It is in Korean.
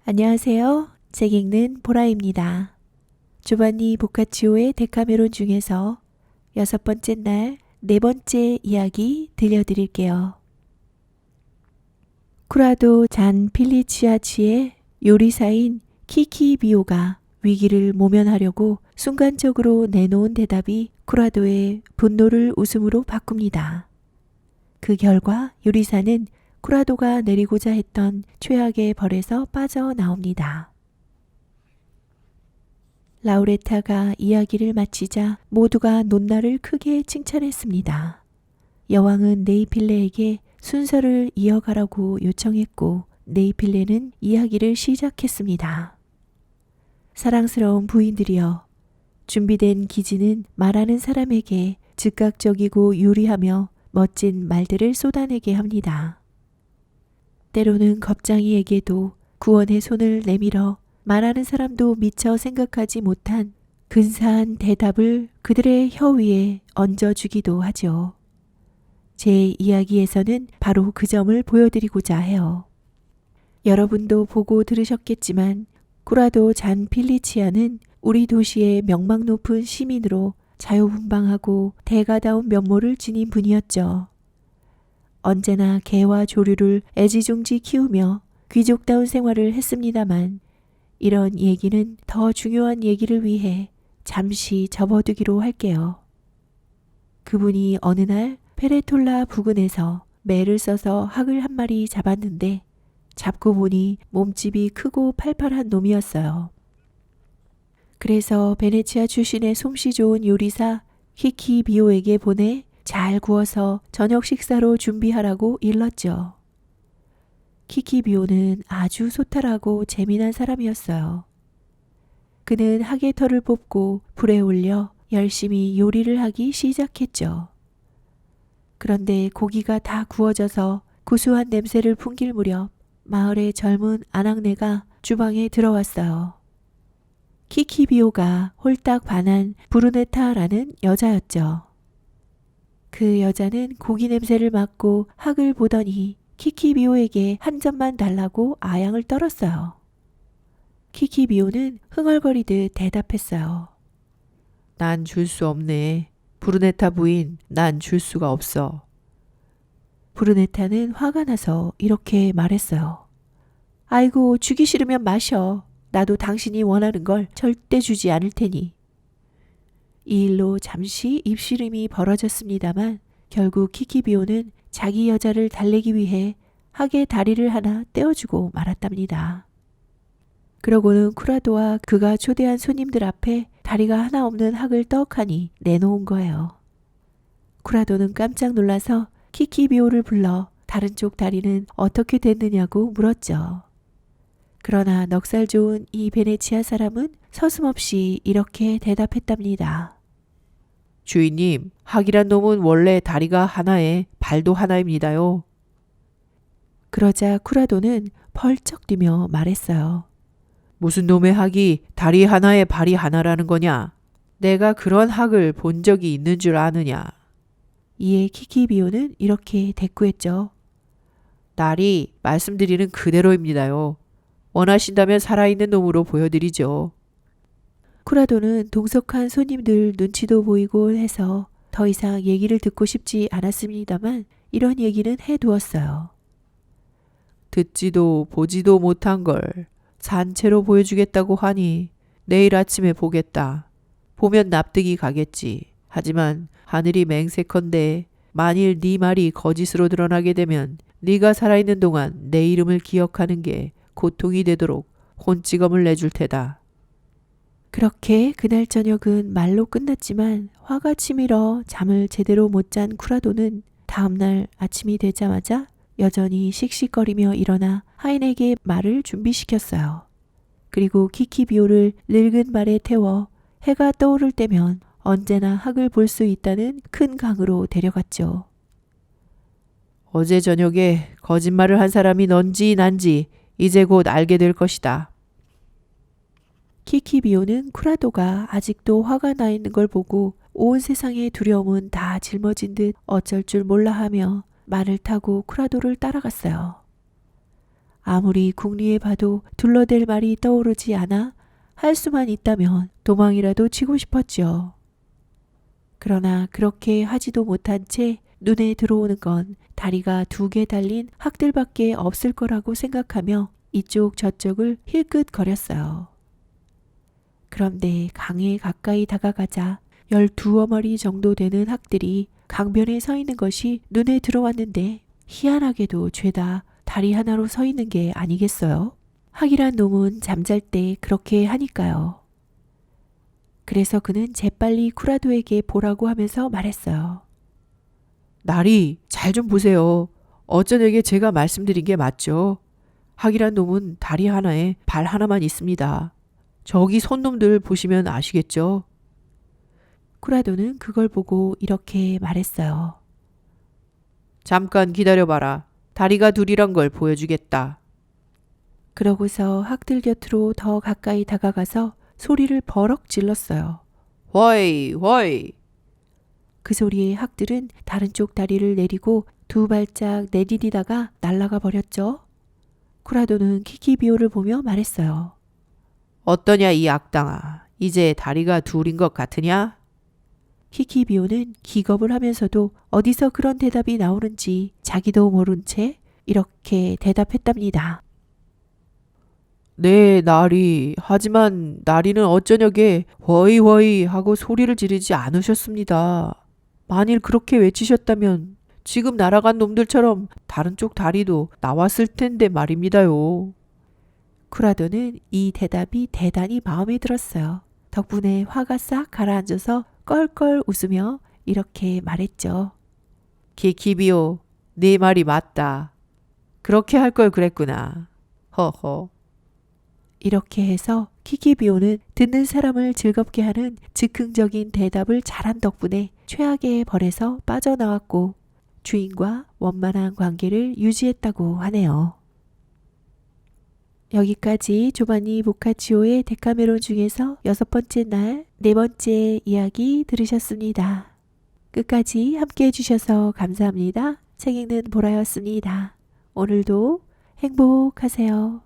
안녕하세요. 책 읽는 보라입니다. 조반니 보카치오의 데카메론 중에서 6번째 날 4번째 이야기 들려드릴게요. 쿠라도 잔 필리치아치의 요리사인 키키 비오가 위기를 모면하려고 순간적으로 내놓은 대답이 쿠라도의 분노를 웃음으로 바꿉니다. 그 결과 요리사는 쿠라도가 내리고자 했던 최악의 벌에서 빠져나옵니다. 라우레타가 이야기를 마치자 모두가 논날을 크게 칭찬했습니다. 여왕은 네이필레에게 순서를 이어가라고 요청했고 네이필레는 이야기를 시작했습니다. 사랑스러운 부인들이여, 준비된 기지는 말하는 사람에게 즉각적이고 유리하며 멋진 말들을 쏟아내게 합니다. 때로는 겁쟁이에게도 구원의 손을 내밀어 말하는 사람도 미처 생각하지 못한 근사한 대답을 그들의 혀 위에 얹어주기도 하죠. 제 이야기에서는 바로 그 점을 보여드리고자 해요. 여러분도 보고 들으셨겠지만 쿠라도 잔 필리치아는 우리 도시의 명망 높은 시민으로 자유분방하고 대가다운 면모를 지닌 분이었죠. 언제나 개와 조류를 애지중지 키우며 귀족다운 생활을 했습니다만 이런 얘기는 더 중요한 얘기를 위해 잠시 접어두기로 할게요. 그분이 어느 날 페레톨라 부근에서 매를 써서 학을 한 마리 잡았는데 잡고 보니 몸집이 크고 팔팔한 놈이었어요. 그래서 베네치아 출신의 솜씨 좋은 요리사 키키 비오에게 보내 잘 구워서 저녁 식사로 준비하라고 일렀죠. 키키 비오는 아주 소탈하고 재미난 사람이었어요. 그는 학의 털을 뽑고 불에 올려 열심히 요리를 하기 시작했죠. 그런데 고기가 다 구워져서 구수한 냄새를 풍길 무렵 마을의 젊은 아낙네가 주방에 들어왔어요. 키키 비오가 홀딱 반한 브루네타라는 여자였죠. 그 여자는 고기 냄새를 맡고 학을 보더니 키키비오에게 한 점만 달라고 아양을 떨었어요. 키키비오는 흥얼거리듯 대답했어요. 난 줄 수 없네. 브루네타 부인, 난 줄 수가 없어. 브루네타는 화가 나서 이렇게 말했어요. 아이고, 주기 싫으면 마셔. 나도 당신이 원하는 걸 절대 주지 않을 테니. 이 일로 잠시 입씨름이 벌어졌습니다만 결국 키키비오는 자기 여자를 달래기 위해 학의 다리를 하나 떼어주고 말았답니다. 그러고는 쿠라도와 그가 초대한 손님들 앞에 다리가 하나 없는 학을 떡하니 내놓은 거예요. 쿠라도는 깜짝 놀라서 키키비오를 불러 다른 쪽 다리는 어떻게 됐느냐고 물었죠. 그러나 넉살 좋은 이 베네치아 사람은 서슴없이 이렇게 대답했답니다. 주인님, 학이란 놈은 원래 다리가 하나에 발도 하나입니다요. 그러자 쿠라도는 펄쩍 뛰며 말했어요. 무슨 놈의 학이 다리 하나에 발이 하나라는 거냐? 내가 그런 학을 본 적이 있는 줄 아느냐? 이에 키키비오는 이렇게 대꾸했죠. 날이 말씀드리는 그대로입니다요. 원하신다면 살아있는 놈으로 보여드리죠. 쿠라도는 동석한 손님들 눈치도 보이고 해서 더 이상 얘기를 듣고 싶지 않았습니다만 이런 얘기는 해두었어요. 듣지도 보지도 못한 걸 산채로 보여주겠다고 하니 내일 아침에 보겠다. 보면 납득이 가겠지. 하지만 하늘이 맹세컨대 만일 네 말이 거짓으로 드러나게 되면 네가 살아있는 동안 내 이름을 기억하는 게 고통이 되도록 혼찌검을 내줄 테다. 그렇게 그날 저녁은 말로 끝났지만 화가 치밀어 잠을 제대로 못 잔 쿠라도는 다음날 아침이 되자마자 여전히 씩씩거리며 일어나 하인에게 말을 준비시켰어요. 그리고 키키비오를 늙은 말에 태워 해가 떠오를 때면 언제나 학을 볼 수 있다는 큰 강으로 데려갔죠. 어제 저녁에 거짓말을 한 사람이 넌지 난지 이제 곧 알게 될 것이다. 키키비오는 쿠라도가 아직도 화가 나 있는 걸 보고 온 세상의 두려움은 다 짊어진 듯 어쩔 줄 몰라 하며 말을 타고 쿠라도를 따라갔어요. 아무리 궁리해 봐도 둘러댈 말이 떠오르지 않아 할 수만 있다면 도망이라도 치고 싶었죠. 그러나 그렇게 하지도 못한 채 눈에 들어오는 건 다리가 2개 달린 학들밖에 없을 거라고 생각하며 이쪽 저쪽을 힐끗거렸어요. 그런데 강에 가까이 다가가자 12어머리 정도 되는 학들이 강변에 서 있는 것이 눈에 들어왔는데 희한하게도 죄다 다리 하나로 서 있는 게 아니겠어요? 학이란 놈은 잠잘 때 그렇게 하니까요. 그래서 그는 재빨리 쿠라도에게 보라고 하면서 말했어요. 나리, 잘 좀 보세요. 어쩌냐게 제가 말씀드린 게 맞죠? 학이란 놈은 다리 하나에 발 하나만 있습니다. 저기 손놈들 보시면 아시겠죠? 쿠라도는 그걸 보고 이렇게 말했어요. 잠깐 기다려봐라. 다리가 둘이란 걸 보여주겠다. 그러고서 학들 곁으로 더 가까이 다가가서 소리를 버럭 질렀어요. 허이, 허이. 그 소리에 학들은 다른 쪽 다리를 내리고 2발짝 내디디다가 날아가 버렸죠. 쿠라도는 키키비오를 보며 말했어요. 어떠냐 이 악당아. 이제 다리가 둘인 것 같으냐? 키키비오는 기겁을 하면서도 어디서 그런 대답이 나오는지 자기도 모른 채 이렇게 대답했답니다. 네, 나리. 하지만 나리는 어쩌냐게 허이허이 하고 소리를 지르지 않으셨습니다. 만일 그렇게 외치셨다면 지금 날아간 놈들처럼 다른 쪽 다리도 나왔을 텐데 말입니다요. 쿠라도는 이 대답이 대단히 마음에 들었어요. 덕분에 화가 싹 가라앉아서 껄껄 웃으며 이렇게 말했죠. 키키비오, 네 말이 맞다. 그렇게 할 걸 그랬구나. 허허. 이렇게 해서 키키비오는 듣는 사람을 즐겁게 하는 즉흥적인 대답을 잘한 덕분에 최악의 벌에서 빠져나왔고 주인과 원만한 관계를 유지했다고 하네요. 여기까지 조바니 보카치오의 데카메론 중에서 6번째 날 4번째 이야기 들으셨습니다. 끝까지 함께 해주셔서 감사합니다. 책 읽는 보라였습니다. 오늘도 행복하세요.